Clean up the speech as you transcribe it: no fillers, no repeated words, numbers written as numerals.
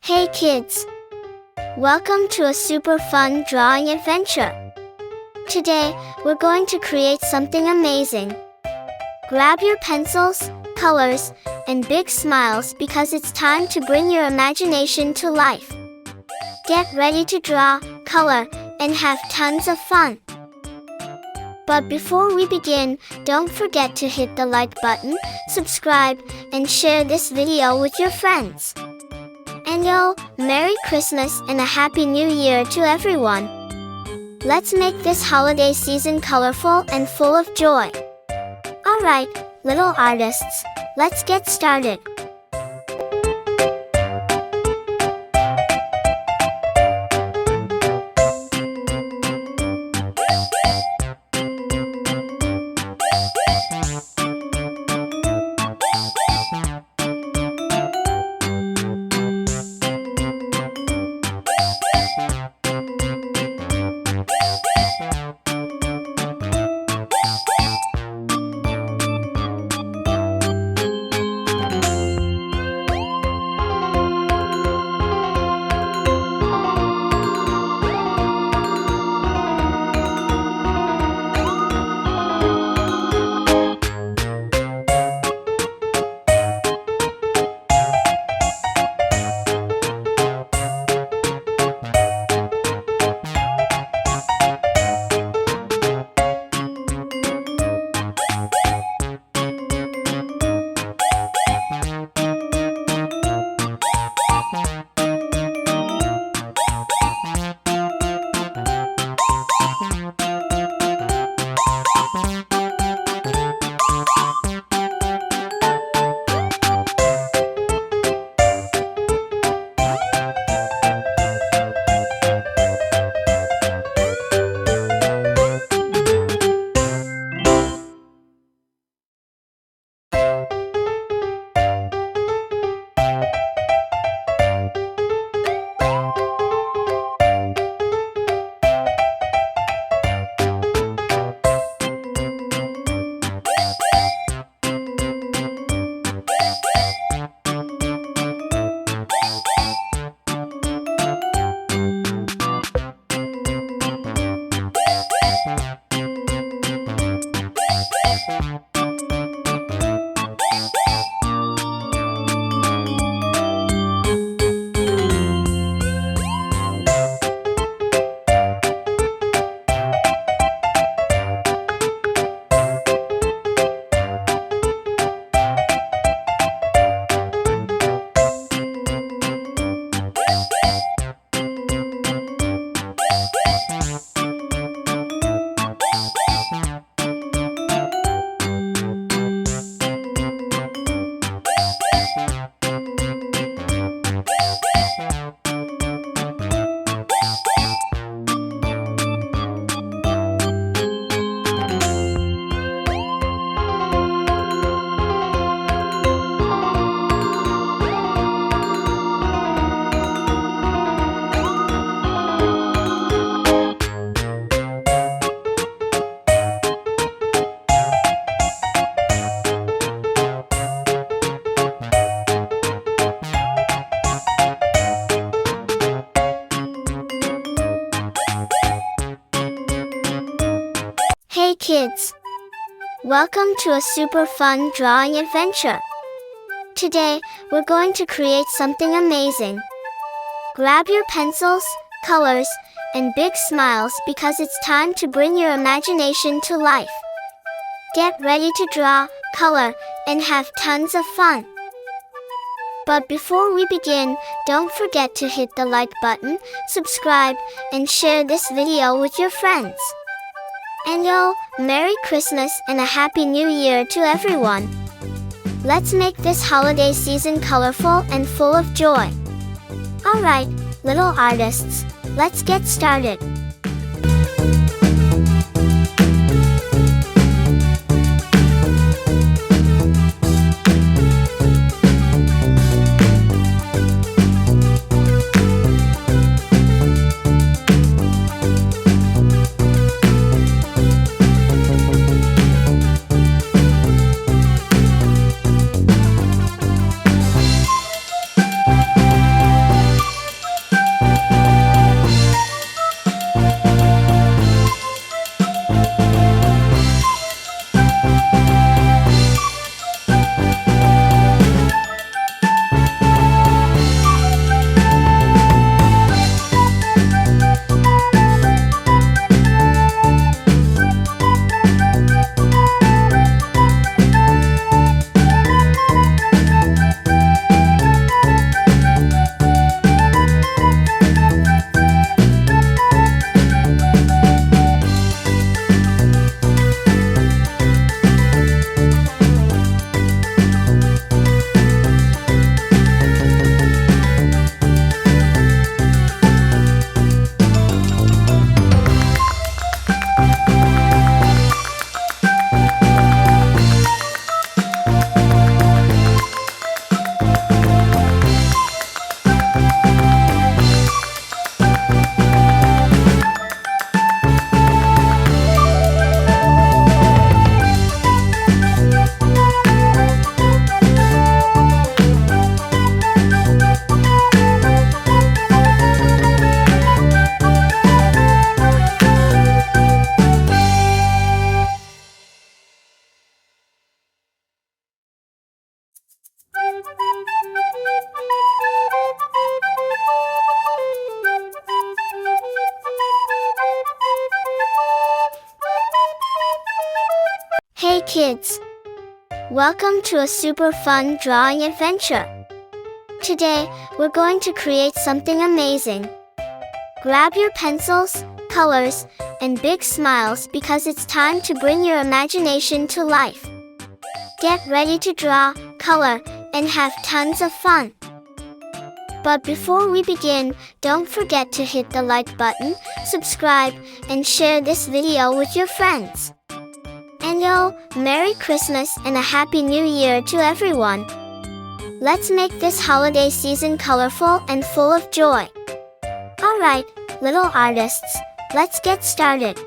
Hey kids! Welcome to a super fun drawing adventure. Today, we're going to create something amazing. Grab your pencils, colors, and big smiles because it's time to bring your imagination to life. Get ready to draw, color, and have tons of fun. But before we begin, don't forget to hit the like button, subscribe, and share this video with your friends. And Merry Christmas and a Happy New Year to everyone! Let's make this holiday season colorful and full of joy. Alright, little artists, let's get started. Hey kids! Welcome to a super fun drawing adventure. Today, we're going to create something amazing. Grab your pencils, colors, and big smiles because it's time to bring your imagination to life. Get ready to draw, color, and have tons of fun. But before we begin, don't forget to hit the like button, subscribe, and share this video with your friends. And Merry Christmas and a Happy New Year to everyone! Let's make this holiday season colorful and full of joy. Alright, little artists, let's get started. Hey kids! Welcome to a super fun drawing adventure. Today, we're going to create something amazing. Grab your pencils, colors, and big smiles because it's time to bring your imagination to life. Get ready to draw, color, and have tons of fun. But before we begin, don't forget to hit the like button, subscribe, and share this video with your friends. And Merry Christmas and a Happy New Year to everyone! Let's make this holiday season colorful and full of joy. Alright, little artists, let's get started.